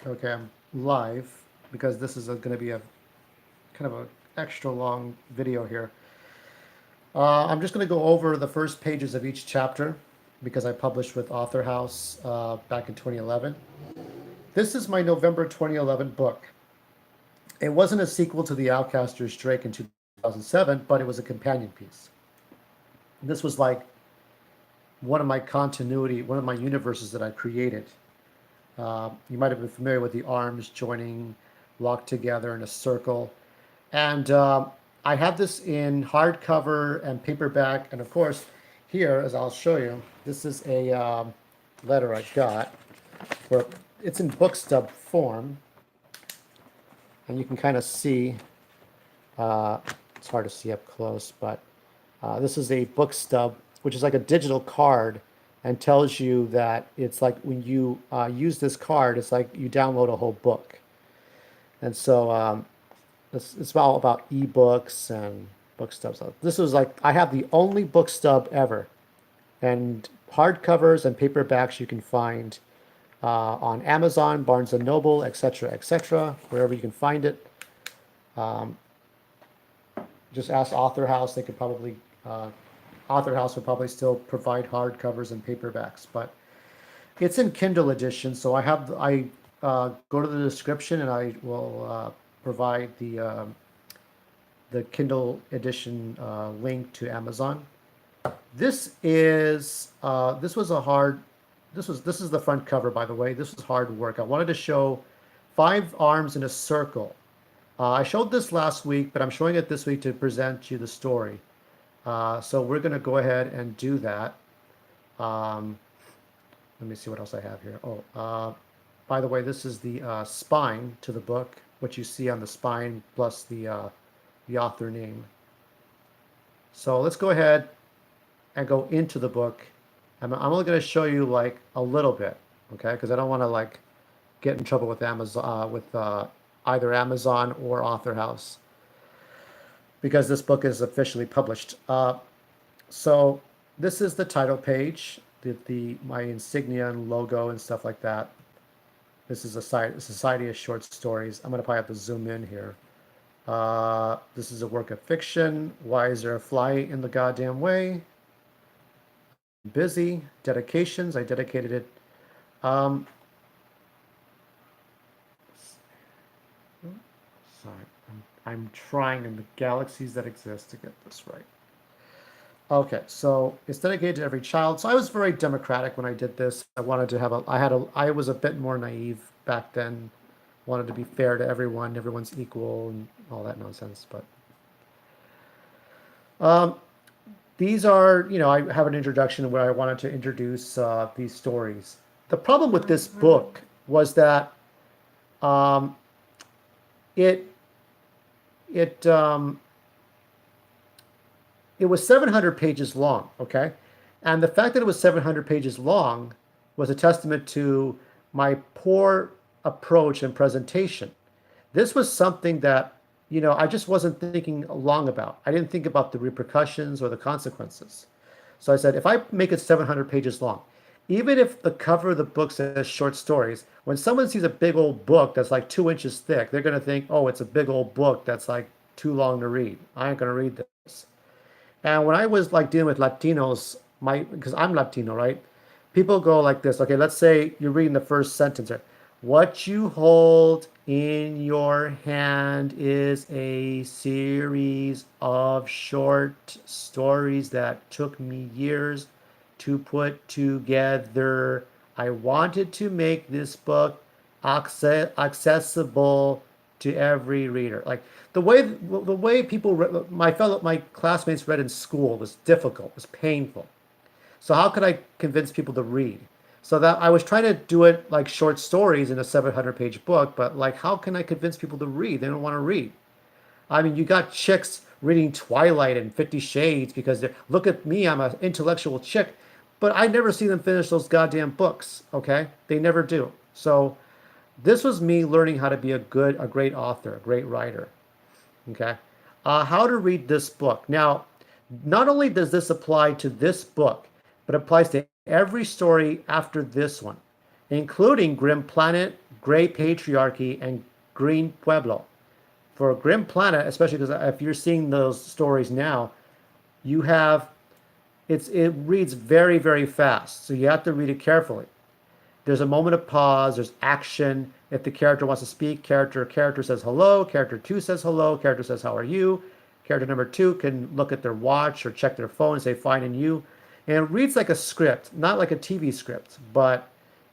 Okay, I'm live because this is going to be a kind of a extra long video here. I'm just going to go over the first pages of each chapter because I published with Author House back in 2011. This is my November 2011 book. It wasn't a sequel to the Outcasters Drake in 2007, but it was a companion piece. This was like one of my universes that I created. You might have been familiar with the arms joining, locked together in a circle. And I have this in hardcover and paperback. And of course, here, as I'll show you, this is a letter I got where it's in book stub form. And you can kind of see, it's hard to see up close, but this is a book stub, which is like a digital card and tells you that it's like when you use this card, it's like you download a whole book. And so it's all about ebooks and book stubs. This was like, I have the only book stub ever. And hardcovers and paperbacks you can find on Amazon, Barnes& and Noble, etc., wherever you can find it. Just ask Author House. They could probably, Author House would probably still provide hardcovers and paperbacks. But it's in Kindle edition, so I go to the description and I will provide the Kindle edition link to Amazon. This was a hard. This is the front cover, by the way. This was hard work. I wanted to show 5 arms in a circle. I showed this last week, but I'm showing it this week to present you the story. So we're going to go ahead and do that. Um, Let me see what else I have here. By the way, this is the spine to the book, what you see on the spine plus the author name. So let's go ahead and go into the book. I'm only going to show you like a little bit, okay? Because I don't want to like get in trouble with Amazon, with either Amazon or Author House, because this book is officially published. So this is the title page, my insignia and logo and stuff like that. This is a Society of Short Stories. I'm going to probably have to zoom in here. This is a work of fiction. Why is there a fly in the goddamn way? Busy. Dedications. I dedicated it. Um, Sorry. I'm trying in the galaxies that exist to get this right. Okay, so it's dedicated to every child. So I was very democratic when I did this. I wanted to have I was a bit more naive back then. Wanted to be fair to everyone. Everyone's equal and all that nonsense. But these are, I have an introduction where I wanted to introduce these stories. The problem with this book was that um, it it it was 700 pages long, okay? And the fact that it was 700 pages long was a testament to my poor approach and presentation. This was something that, I just wasn't thinking long about. I didn't think about the repercussions or the consequences. So I said, if I make it 700 pages long, even if the cover of the book says short stories, when someone sees a big old book that's like 2 inches thick, they're going to think, oh, it's a big old book that's like too long to read. I ain't going to read this. And when I was like dealing with Latinos, because I'm Latino, right? People go like this. Okay, let's say you're reading the first sentence here. What you hold in your hand is a series of short stories that took me years to put together. I wanted to make this book accessible to every reader. Like the way my classmates read in school was difficult, was painful. So how could I convince people to read? So that I was trying to do it like short stories in a 700-page book, but like how can I convince people to read? They don't want to read. I mean, you got chicks reading Twilight and 50 Shades because they look at me, I'm an intellectual chick, but I never see them finish those goddamn books, okay? They never do. So this was me learning how to be a great author, a great writer. Okay. How to read this book. Now, not only does this apply to this book, but it applies to every story after this one. including Grim Planet, Gray Patriarchy, and Green Pueblo. For Grim Planet, especially because if you're seeing those stories now, you have it reads very, very fast, so you have to read it carefully. There's a moment of pause, there's action. If the character wants to speak, character says hello, character two says hello, character says how are you. Character number two can look at their watch or check their phone and say fine and you. And it reads like a script, not like a TV script, but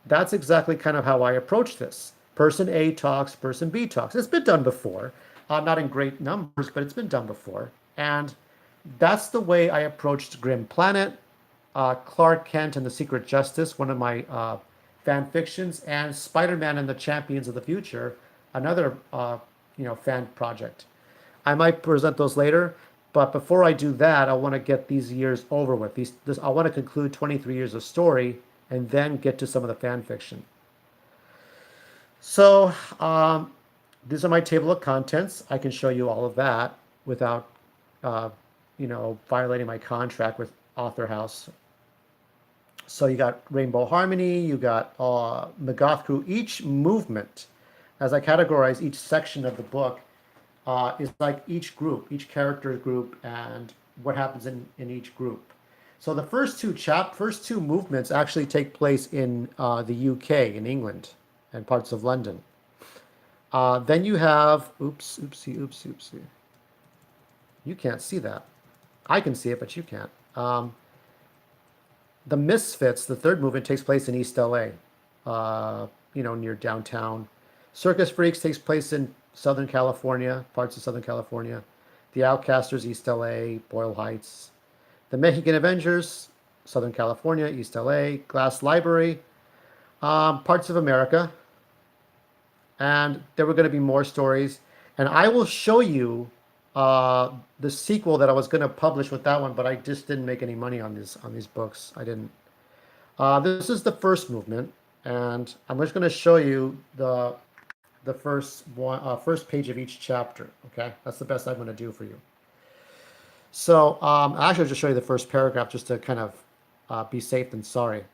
that's exactly kind of how I approach this. Person A talks, person B talks. It's been done before, not in great numbers, but it's been done before. And that's the way I approached Grim Planet, Clark Kent and the Secret Justice, one of my fan fictions, and Spider-Man and the Champions of the Future, another fan project. I might present those later, but before I do that, I want to get these years over with. I want to conclude 23 years of story and then get to some of the fan fiction. So these are my table of contents. I can show you all of that without, violating my contract with Author House. So you got Rainbow Harmony, you got McGoth Crew. Each movement, as I categorize each section of the book, is like each group, each character group, and what happens in each group. So the first two movements actually take place in the UK, in England, and parts of London. Then you have, oopsie. You can't see that. I can see it, but you can't. The Misfits, the third movement, takes place in East LA, near downtown. Circus Freaks takes place in Southern California, parts of Southern California. The Outcasters, East LA, Boyle Heights. The Mexican Avengers, Southern California, East LA. Glass Library, parts of America. And there were going to be more stories. And I will show you the sequel that I was going to publish with that one, but I just didn't make any money on these books. I didn't. This is the first movement, and I'm just going to show you the first page of each chapter. Okay, that's the best I'm going to do for you. So actually, I'll just show you the first paragraph just to kind of be safe than sorry.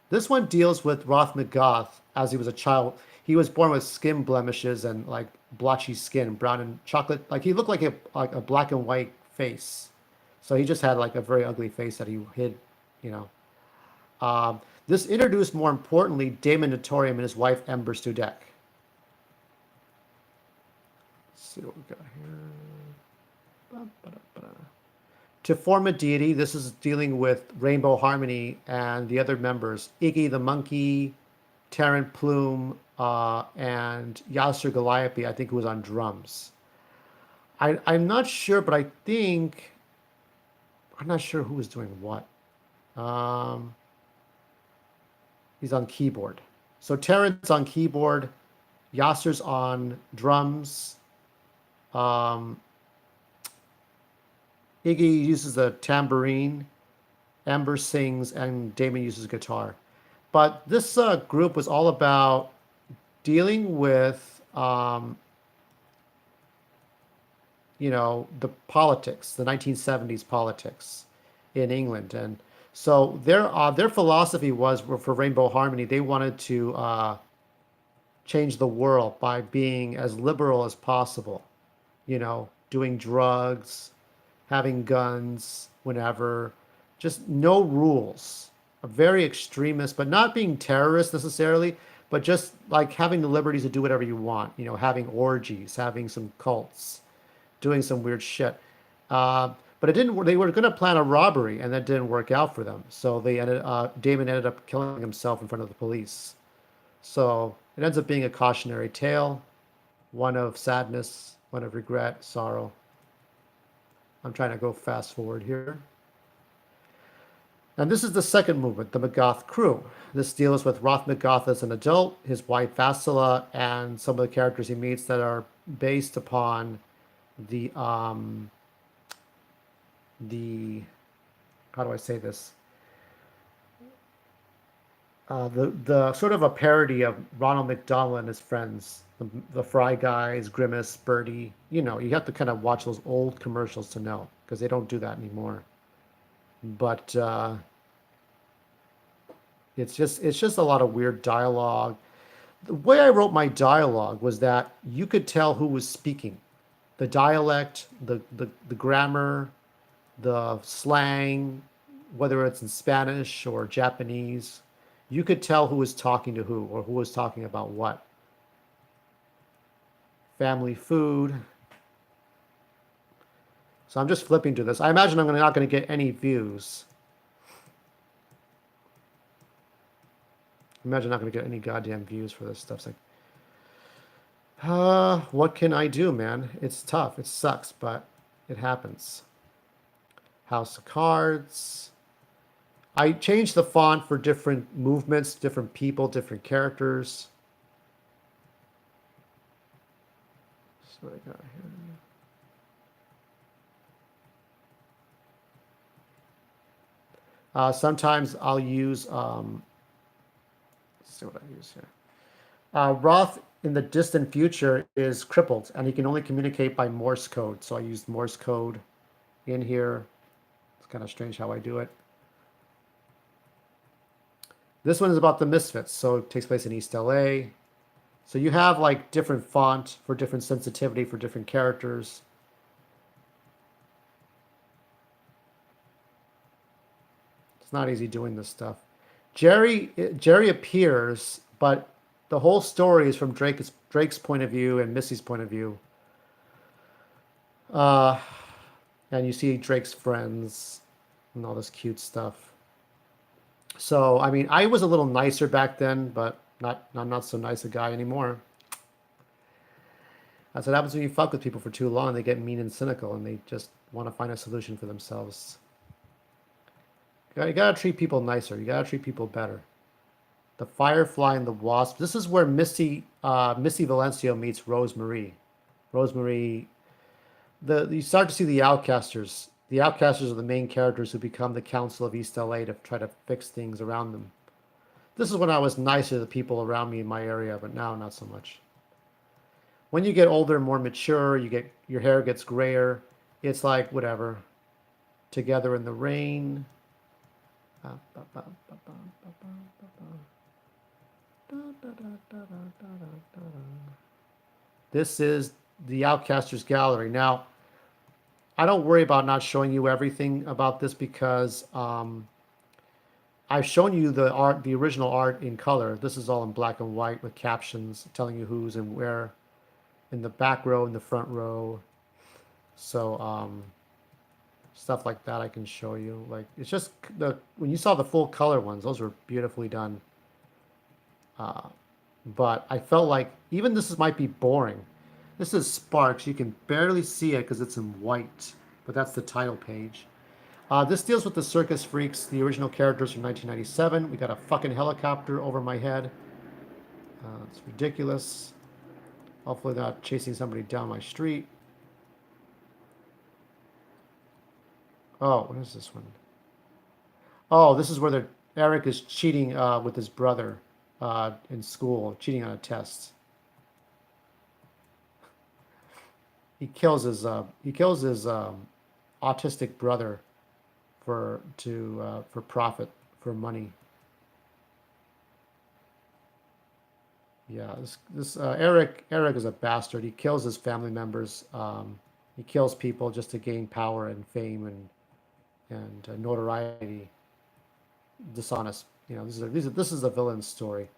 This one deals with Roth McGoth as he was a child. He was born with skin blemishes and like blotchy skin, brown and chocolate. Like he looked like a black and white face. So he just had like a very ugly face that he hid, This introduced, more importantly, Damon Notorium and his wife Ember Studek. Let's see what we got here. To form a deity, this is dealing with Rainbow Harmony and the other members, Iggy the Monkey, Tarrant Plume, and Yasser Galliope, I think, who was on drums. I'm not sure, but I'm not sure who was doing what. He's on keyboard. So Tarrant's on keyboard, Yasser's on drums. Iggy uses the tambourine, Ember sings, and Damon uses guitar. But this group was all about dealing with, the politics, the 1970s politics in England. And so their philosophy was, for Rainbow Harmony, they wanted to change the world by being as liberal as possible, doing drugs, having guns whenever, just no rules. A very extremist, but not being terrorists necessarily, but just like having the liberties to do whatever you want, having orgies, having some cults, doing some weird shit. But it didn't. They were going to plan a robbery, and that didn't work out for them. So Damon ended up killing himself in front of the police. So it ends up being a cautionary tale, one of sadness, one of regret, sorrow. I'm trying to go fast forward here. And this is the second movement, the McGoth Crew. This deals with Roth McGoth as an adult, his wife Vassila, and some of the characters he meets that are based upon the how do I say this? The sort of a parody of Ronald McDonald and his friends, the Fry Guys, Grimace, Birdie. You have to kind of watch those old commercials to know, because they don't do that anymore. But It's just a lot of weird dialogue. The way I wrote my dialogue was that you could tell who was speaking. The dialect, the grammar, the slang, whether it's in Spanish or Japanese, you could tell who was talking to who or who was talking about what. Family food. So I'm just flipping to this. I imagine I'm not going to get any views. Imagine I'm not going to get any goddamn views for this stuff. It's like, what can I do, man? It's tough. It sucks, but it happens. House of Cards. I changed the font for different movements, different people, different characters. That's what I got here. Sometimes I'll use, let's see what I use here. Roth in the distant future is crippled, and he can only communicate by Morse code. So I used Morse code in here. It's kind of strange how I do it. This one is about the Misfits, so it takes place in East LA. So you have like different font for different sensitivity for different characters. It's not easy doing this stuff. Jerry appears, but the whole story is from Drake's point of view and Missy's point of view. And you see Drake's friends and all this cute stuff. So, I mean, I was a little nicer back then, but I'm not so nice a guy anymore. That's what happens when you fuck with people for too long. They get mean and cynical, and they just want to find a solution for themselves. You gotta treat people nicer. You gotta treat people better. The Firefly and the Wasp. This is where Missy Valencio meets Rosemary. Rosemary. You start to see the Outcasters. The Outcasters are the main characters who become the Council of East LA to try to fix things around them. This is when I was nicer to the people around me in my area, but now not so much. When you get older, more mature, your hair gets grayer. It's like whatever. Together in the Rain. This is the Outcasters gallery. Now, I don't worry about not showing you everything about this because I've shown you the original art in color. This is all in black and white with captions telling you who's and where in the back row and the front row. So stuff like that I can show you. Like it's just when you saw the full color ones, those were beautifully done. But I felt like even might be boring. This is Sparks. You can barely see it because it's in white, but that's the title page. This deals with the Circus Freaks, the original characters from 1997. We got a fucking helicopter over my head. It's ridiculous. Hopefully not chasing somebody down my street. Oh, what is this one? Oh, this is where Eric is cheating with his brother in school, cheating on a test. He kills his autistic brother for profit, for money. Yeah, this Eric is a bastard. He kills his family members. He kills people just to gain power and fame and notoriety. Dishonest. You know, this is a villain's story.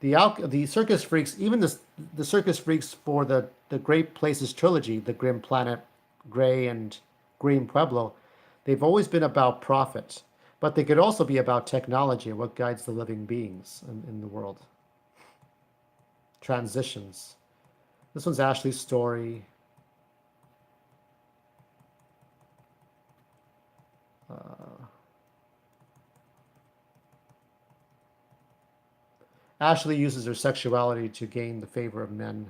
The Circus Freaks, even the Circus Freaks for the Great Places trilogy, the Grim Planet, Gray, and Green Pueblo, they've always been about profit, but they could also be about technology and what guides the living beings in the world. Transitions. This one's Ashley's story. Ashley uses her sexuality to gain the favor of men,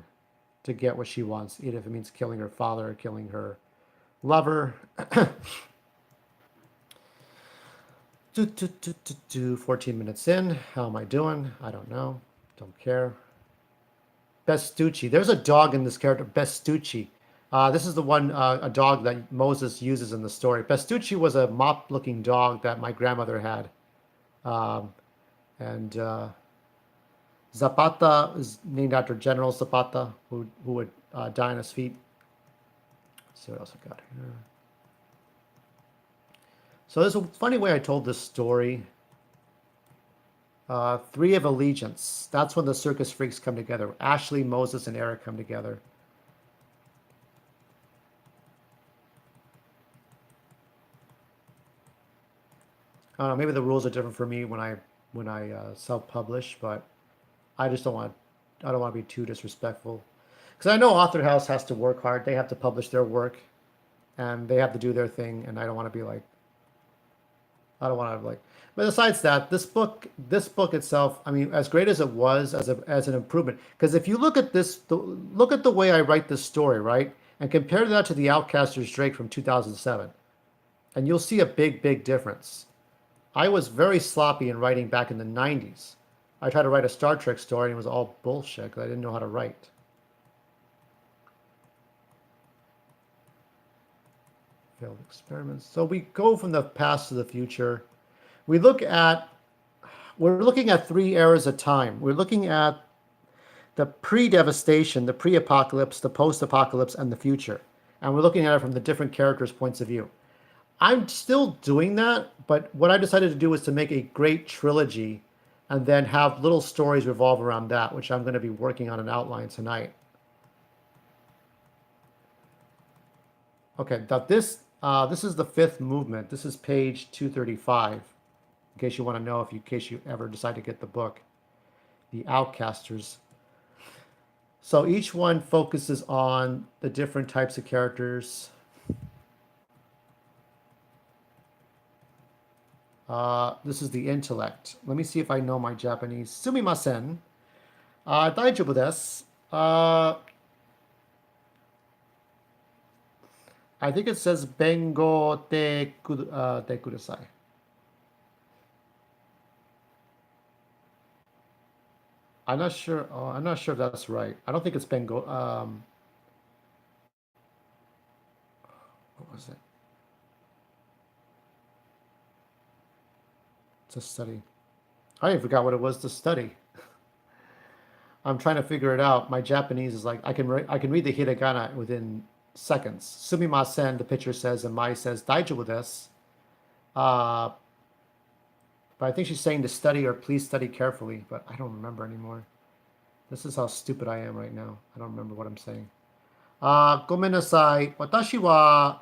to get what she wants, even if it means killing her father or killing her lover. 14 minutes in. How am I doing? I don't know. Don't care. Bestucci. There's a dog in this character, Bestucci. This is the one, a dog that Moses uses in the story. Bestucci was a mop-looking dog that my grandmother had. And Zapata is named after General Zapata, who would die on his feet. Let's see what else I got here. So there's a funny way I told this story. Three of Allegiance. That's when the circus freaks come together. Ashley, Moses, and Eric come together. I don't know. Maybe the rules are different for me when I self-publish, but I just don't want. I don't want to be too disrespectful, because I know Author House has to work hard. They have to publish their work, and they have to do their thing, and I don't want to be like. I don't want to like. But besides that, this book itself, I mean, as great as it was as an improvement, because if you look at this, look at the way I write this story, right, and compare that to the Outcasters Drake from 2007, and you'll see a big difference. I was very sloppy in writing back in the 90s. I tried to write a Star Trek story and it was all bullshit because I didn't know how to write. Failed experiments. So we go from the past to the future. We're looking at three eras of time. We're looking at the pre-devastation, the pre-apocalypse, the post-apocalypse, and the future. And we're looking at it from the different characters' points of view. I'm still doing that, but what I decided to do was to make a great trilogy and then have little stories revolve around that, which I'm going to be working on an outline tonight. Okay, now this is the fifth movement. This is page 235, in case you want to know, in case you ever decide to get the book, the Outcasters. So each one focuses on the different types of characters. This is the intellect. Let me see if I know my Japanese. Sumimasen. Daijoubu desu. I think it says Bengo te kudasai. I'm not sure. Oh, I'm not sure if that's right. I don't think it's Bengo. What was it? It's a study. I even forgot what it was to study. I'm trying to figure it out. My Japanese is like I can read the hiragana within seconds. Sumimasen, the picture says, and Mai says daijoubu desu. But I think she's saying to study or please study carefully, but I don't remember anymore. This is how stupid I am right now. I don't remember what I'm saying. Gomen nasai. Watashi wa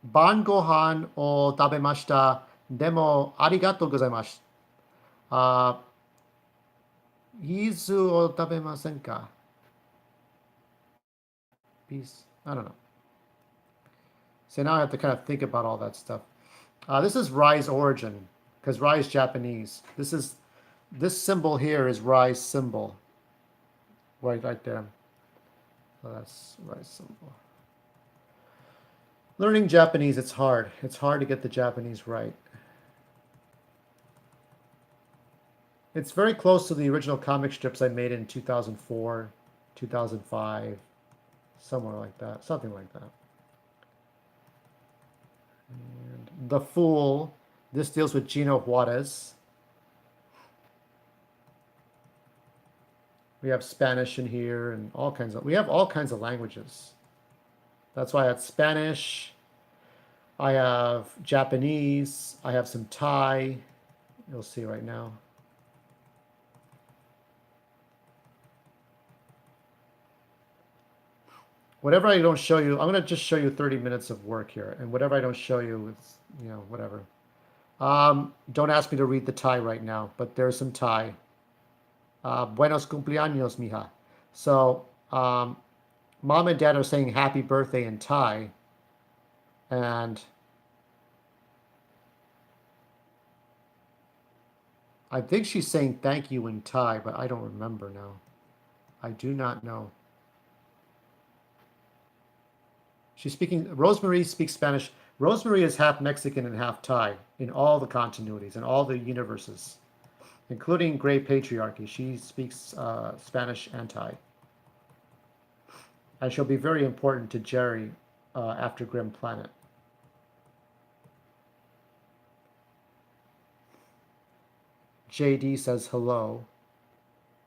ban gohan o tabemashita. Demo arigatou gozaimasu. Izu o tabemasen ka? Peace. I don't know. So now I have to kind of think about all that stuff. This is Rai's origin, because Rai's Japanese. This symbol here is Rai's symbol. Right there. So that's Rai's symbol. Learning Japanese, it's hard. It's hard to get the Japanese right. It's very close to the original comic strips I made in 2004, 2005, somewhere like that. Something like that. And the Fool, this deals with Gino Juarez. We have Spanish in here and we have all kinds of languages. That's why I had Spanish. I have Japanese. I have some Thai. You'll see right now. Whatever I don't show you, I'm going to just show you 30 minutes of work here. And whatever I don't show you, it's, whatever. Don't ask me to read the Thai right now, but there's some Thai. Buenos cumpleaños, mija. So, mom and dad are saying happy birthday in Thai. And I think she's saying thank you in Thai, but I don't remember now. I do not know. Rosemary speaks Spanish. Rosemary is half Mexican and half Thai in all the continuities and all the universes, including Grey Patriarchy. She speaks Spanish and Thai. And she'll be very important to Jerry after Grim Planet. JD says hello.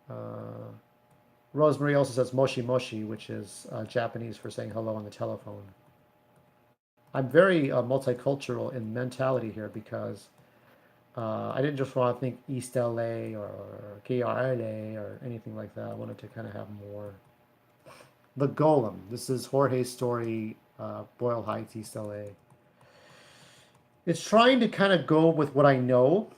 Uh, Rosemary also says moshi moshi, which is Japanese for saying hello on the telephone. I'm very multicultural in mentality here because I didn't just want to think East LA or KRLA or anything like that. I wanted to kind of have more. The Golem. This is Jorge's story, Boyle Heights, East LA. It's trying to kind of go with what I know.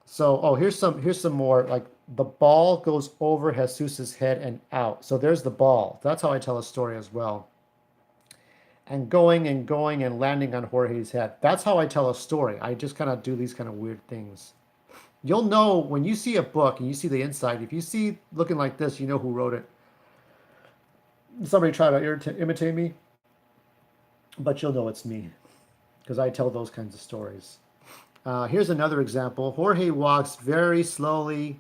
So, oh, here's some more. Like the ball goes over Jesus's head and out. So there's the ball. That's how I tell a story as well. And going and landing on Jorge's head. That's how I tell a story. I just kind of do these kind of weird things. You'll know when you see a book and you see the inside. If you see looking like this, you know who wrote it. Somebody try to imitate me, but you'll know it's me because I tell those kinds of stories. Here's another example. Jorge walks very slowly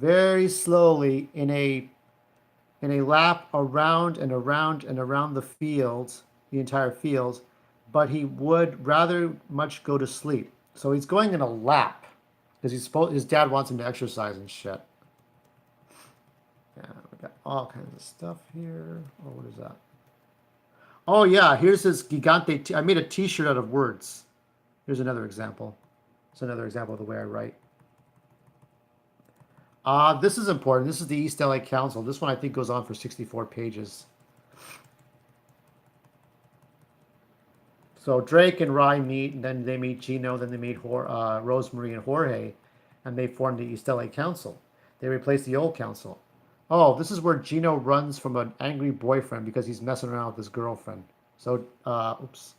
in a lap around and around and around the field, the entire field, but he would rather much go to sleep. So he's going in a lap because his dad wants him to exercise and shit. Yeah, we got all kinds of stuff here. Oh, what is that? Oh yeah, here's his gigante. I made a T-shirt out of words. Here's another example. It's another example of the way I write. This is important. This is the East LA Council. This one I think goes on for 64 pages. So Drake and Rye meet, and then they meet Gino, then they meet Rosemary and Jorge, and they form the East LA Council. They replace the old council. Oh, this is where Gino runs from an angry boyfriend because he's messing around with his girlfriend. So, oops.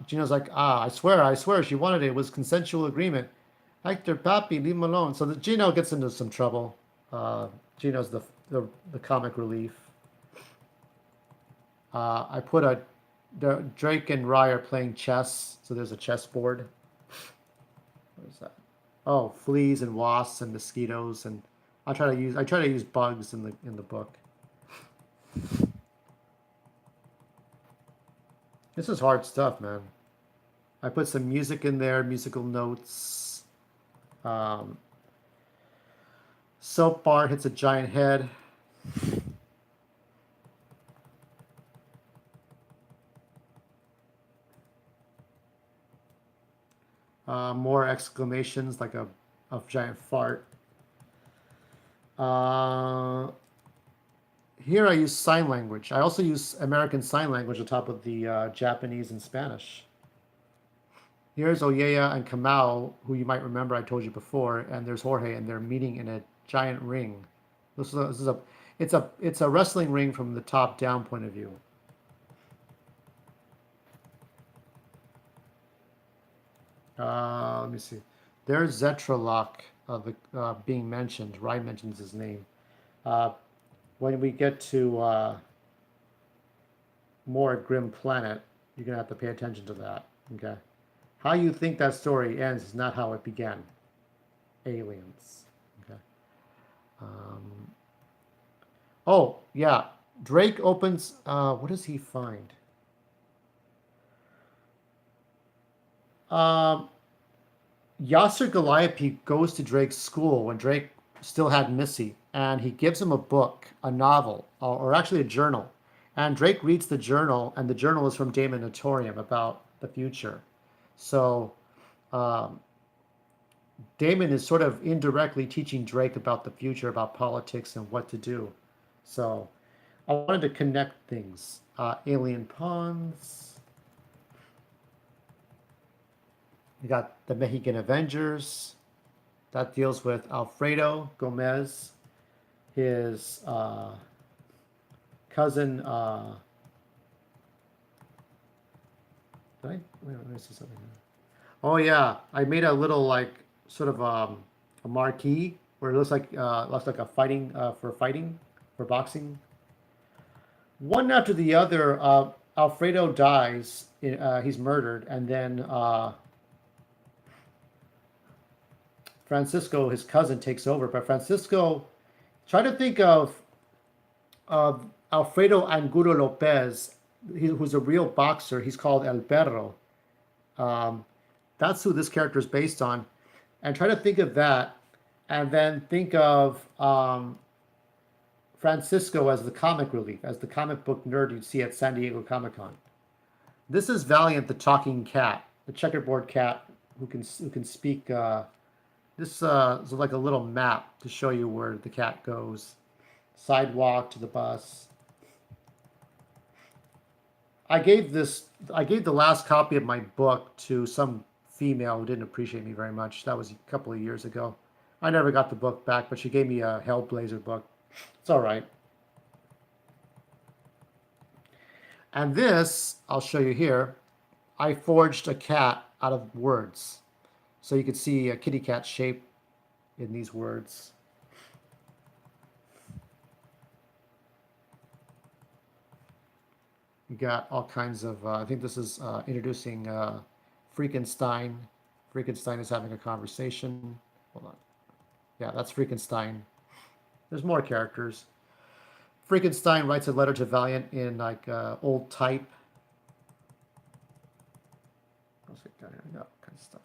Gino's like, I swear, she wanted it. It was consensual agreement. Hector, papi, leave him alone. So Gino gets into some trouble. Gino's the comic relief. I put Drake and Rye are playing chess, so there's a chessboard. What is that? Oh, fleas and wasps and mosquitoes, and I try to use bugs in the book. This is hard stuff, man. I put some music in there, musical notes. Soap bar hits a giant head. More exclamations like a giant fart. Here I use sign language. I also use American Sign Language on top of the Japanese and Spanish. Here's Oyeya and Kamau, who you might remember I told you before, and there's Jorge, and they're meeting in a giant ring. It's a wrestling ring from the top down point of view. Let me see. There's Zetralok being mentioned. Rai mentions his name. When we get to more Grim Planet, you're going to have to pay attention to that. Okay. How you think that story ends is not how it began. Aliens. Okay. Oh, yeah. Drake opens... what does he find? Yasser Galliope goes to Drake's school when Drake still had Missy, and he gives him a book, a novel, or actually a journal. And Drake reads the journal, and the journal is from Damon Notorium about the future. So Damon is sort of indirectly teaching Drake about the future, about politics and what to do. So I wanted to connect things. Alien Pawns. We got the Mexican Avengers. That deals with Alfredo Gomez, his cousin. Let me see something. Oh yeah, I made a little like sort of a marquee where it looks like a fighting for boxing. One after the other, Alfredo dies. He's murdered, and then Francisco, his cousin, takes over. But Francisco, try to think of Alfredo Angulo Lopez, who's a real boxer. He's called El Perro. That's who this character is based on. And try to think of that, and then think of Francisco as the comic relief, as the comic book nerd you'd see at San Diego Comic Con. This is Valiant, the talking cat, the checkerboard cat who can speak. This is like a little map to show you where the cat goes. Sidewalk to the bus. I gave the last copy of my book to some female who didn't appreciate me very much. That was a couple of years ago. I never got the book back, but she gave me a Hellblazer book. It's all right. And this, I'll show you here, I forged a cat out of words. So you can see a kitty cat shape in these words. You got all kinds of, I think this is introducing Freakenstein. Freakenstein is having a conversation. Hold on. Yeah, that's Freakenstein. There's more characters. Freakenstein writes a letter to Valiant in like old type. Let's get down here. Yeah, kind of stuff.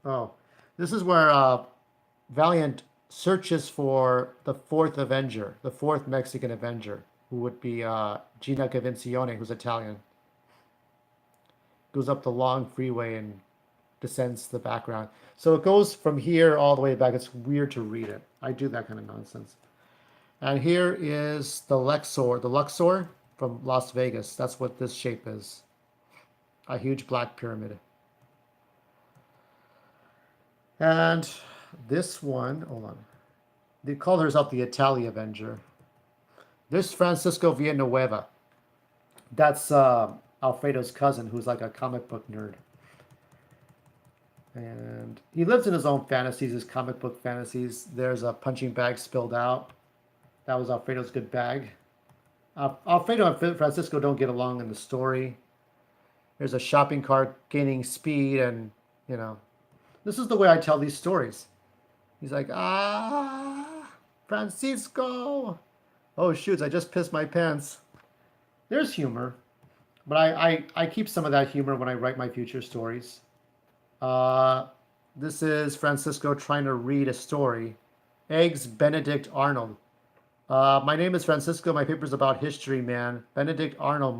Oh, this is where Valiant searches for the fourth Avenger, the fourth Mexican Avenger, who would be Gina Convencione, who's Italian. Goes up the long freeway and descends to the background. So it goes from here all the way back. It's weird to read it. I do that kind of nonsense. And here is the Luxor from Las Vegas. That's what this shape is. A huge black pyramid. And this one, hold on. They call herself the Italia Avenger. This Francisco Villanueva. That's Alfredo's cousin, who's like a comic book nerd. And he lives in his own fantasies, his comic book fantasies. There's a punching bag spilled out. That was Alfredo's good bag. Alfredo and Francisco don't get along in the story. There's a shopping cart gaining speed, and, you know, this is the way I tell these stories. He's like, Francisco. Oh, shoots, I just pissed my pants. There's humor. But I keep some of that humor when I write my future stories. This is Francisco trying to read a story. Eggs Benedict Arnold. My name is Francisco. My paper's about history, man. Benedict Arnold.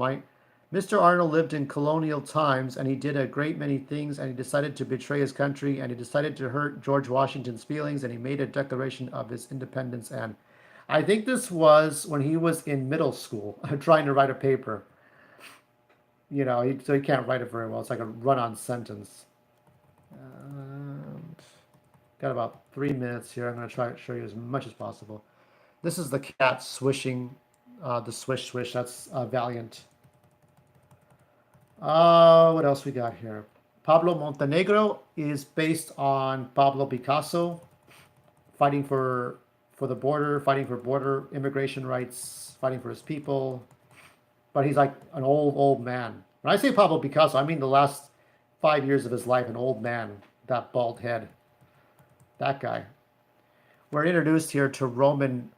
Mr. Arnold lived in colonial times, and he did a great many things, and he decided to betray his country, and he decided to hurt George Washington's feelings, and he made a declaration of his independence. And I think this was when he was in middle school, trying to write a paper. You know, so he can't write it very well. It's like a run-on sentence. Got about 3 minutes here. I'm going to try to show you as much as possible. This is the cat swishing, the swish swish. That's Valiant. What else we got here? Pablo Montenegro is based on Pablo Picasso, fighting for the border, fighting for border immigration rights, fighting for his people. But he's like an old man. When I say Pablo Picasso, I mean the last 5 years of his life, an old man, that bald head. That guy. We're introduced here to Roman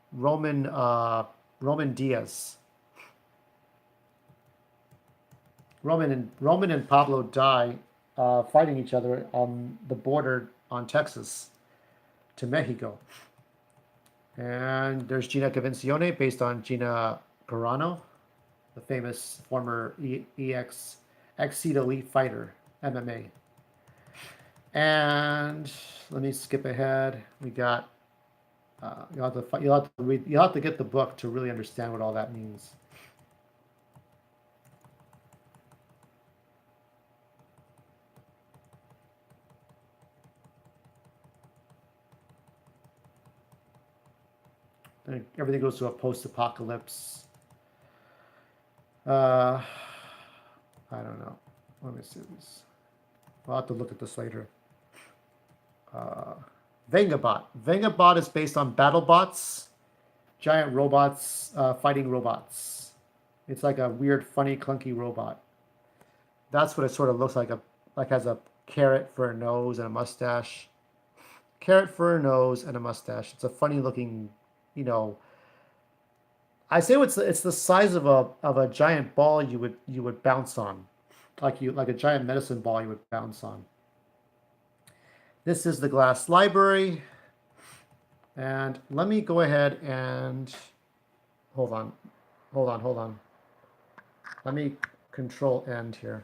Diaz. Roman and Pablo die fighting each other on the border on Texas to Mexico. And there's Gina Convencione, based on Gina Carano, the famous former ex-Seed Elite fighter, MMA. And let me skip ahead. We got you'll have to get the book to really understand what all that means. And everything goes to a post-apocalypse. I don't know. Let me see this. I'll have to look at this later. Vengabot. Vengabot is based on BattleBots, giant robots fighting robots. It's like a weird, funny, clunky robot. That's what it sort of looks like. Like has a carrot for a nose and a mustache. Carrot for a nose and a mustache. It's a funny looking, you know. I say it's the size of a giant ball you would bounce on, like a giant medicine ball you would bounce on. This is the glass library. And let me go ahead and hold on. Hold on. Let me control end here.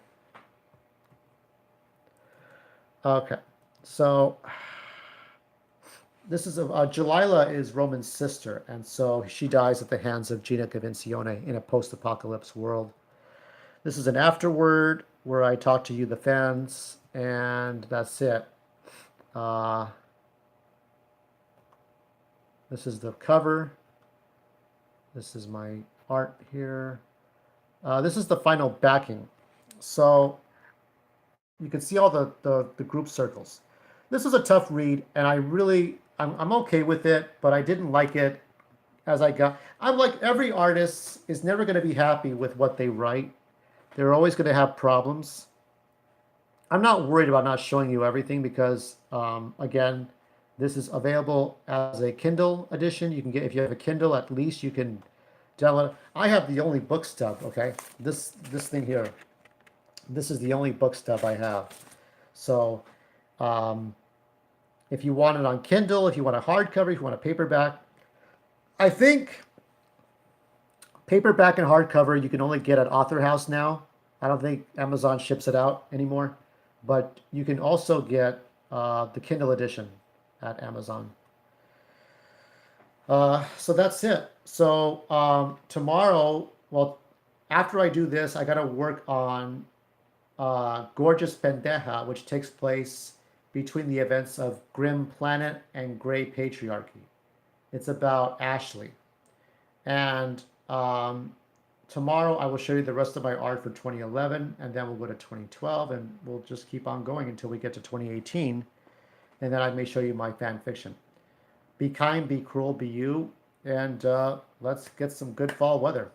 Okay. So this is Jalila is Roman's sister, and so she dies at the hands of Gina Convencione in a post-apocalypse world. This is an afterword where I talk to you, the fans, and that's it. Uh, this is the cover. This is my art here. This is the final backing. So you can see all the group circles. This is a tough read, and I'm okay with it, but I didn't like it as I'm like every artist is never going to be happy with what they write. They're always going to have problems. I'm not worried about not showing you everything because, again, this is available as a Kindle edition. You can get, if you have a Kindle, at least you can download. I have the only book stub. Okay, this thing here. This is the only book stub I have. So, um, if you want it on Kindle, if you want a hardcover, if you want a paperback, I think paperback and hardcover you can only get at Author House now. I don't think Amazon ships it out anymore, but you can also get the Kindle edition at Amazon. So that's it. So tomorrow, well, after I do this, I got to work on Gorgeous Pendeja, which takes place between the events of Grim Planet and Gray Patriarchy. It's about Ashley. And tomorrow I will show you the rest of my art for 2011, and then we'll go to 2012, and we'll just keep on going until we get to 2018. And then I may show you my fan fiction. Be kind, be cruel, be you, and let's get some good fall weather.